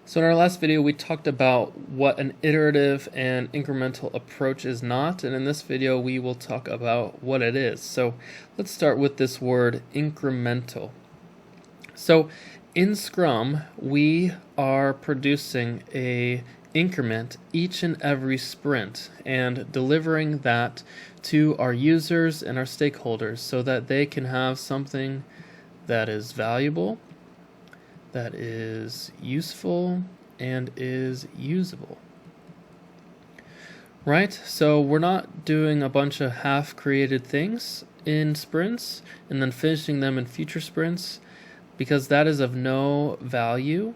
So in our last video, we talked about what an iterative and incremental approach is not, and in this video, we will talk about what it is. So let's start with this word incremental. So in Scrum, we are producing a increment each and every sprint and delivering that to our users and our stakeholders so that they can have something that is valuable, that is useful, and is usable. Right? So we're not doing a bunch of half-created things in sprints and then finishing them in future sprints, because that is of no value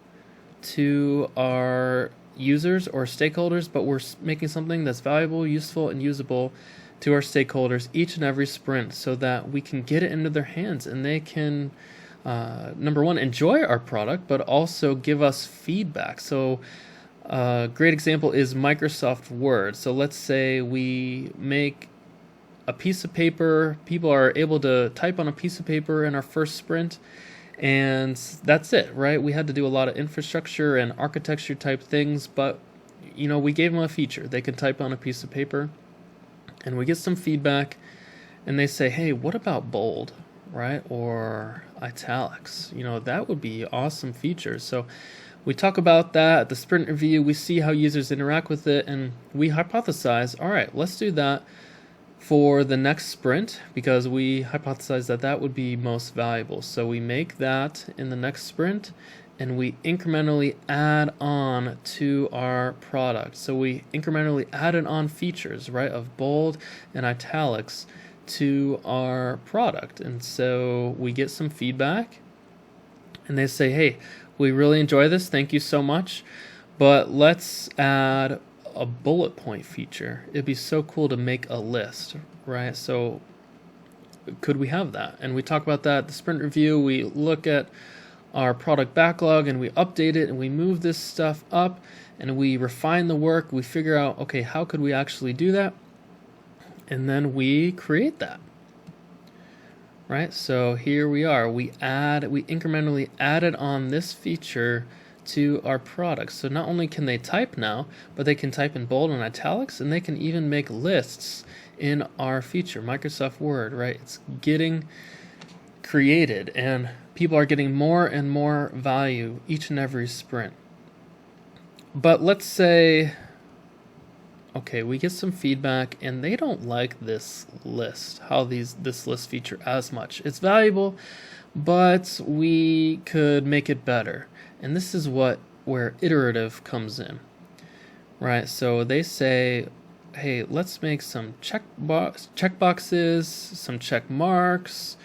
to our users or stakeholders, but we're making something that's valuable, useful, and usable to our stakeholders each and every sprint so that we can get it into their hands and they can number one, enjoy our product, but also give us feedback. So a great example is Microsoft Word. So let's say we make a piece of paper, people are able to type on a piece of paper in our first sprint, and that's it, right? We had to do a lot of infrastructure and architecture type things, but we gave them a feature. They can type on a piece of paper, and we get some feedback, and they say, hey, what about bold? Right? Or italics. That would be awesome features. So we talk about that at the sprint review. We see how users interact with it, and we hypothesize, all right, let's do that for the next sprint because we hypothesize that that would be most valuable. So we make that in the next sprint and we incrementally add on to our product. So we incrementally added on features, right, of bold and italics to our product. And so we get some feedback and they say, hey, we really enjoy this, thank you so much, but let's add a bullet point feature. It'd be so cool to make a list, right? So could we have that? And we talk about that at the sprint review. We look at our product backlog and we update it and we move this stuff up and we refine the work. We figure out, okay, how could we actually do that? And then we create that, right? So here we are. We incrementally added on this feature to our product. So not only can they type now, but they can type in bold and italics, and they can even make lists in our feature, Microsoft Word, right? It's getting created, and people are getting more and more value each and every sprint. But let's say, okay, we get some feedback and they don't like this list, this list feature as much. It's valuable, but we could make it better. And this is where iterative comes in, right? So they say, hey, let's make some checkboxes, some check marks,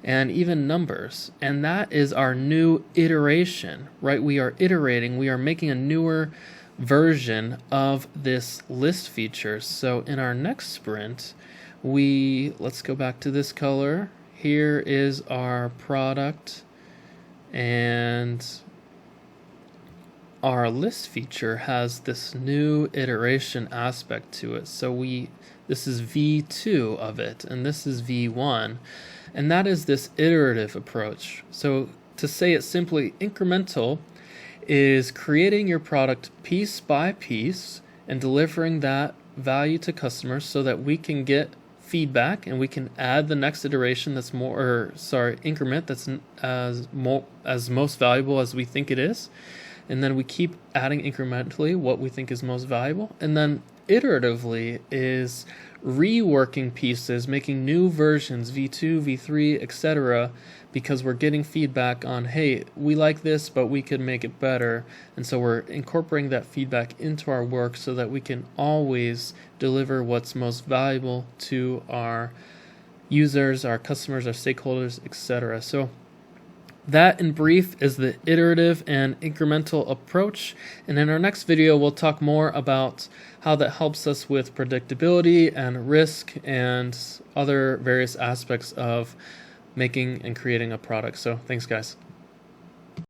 and even numbers. And that is our new iteration, right? We are iterating, we are making a newer version of this list feature. So in our next sprint, let's go back to this color. Here is our product, and our list feature has this new iteration aspect to it. So this is V2 of it, and this is V1, and that is this iterative approach. So to say it simply, incremental is creating your product piece by piece and delivering that value to customers so that we can get feedback and we can add the next iteration increment that's as most valuable as we think it is. And then we keep adding incrementally what we think is most valuable. And then iteratively is reworking pieces, making new versions, V2, V3, etc., because we're getting feedback on, hey, we like this, but we could make it better. And so we're incorporating that feedback into our work so that we can always deliver what's most valuable to our users, our customers, our stakeholders, etc. So that, in brief, is the iterative and incremental approach. And in our next video, we'll talk more about how that helps us with predictability and risk and other various aspects of making and creating a product. So thanks, guys.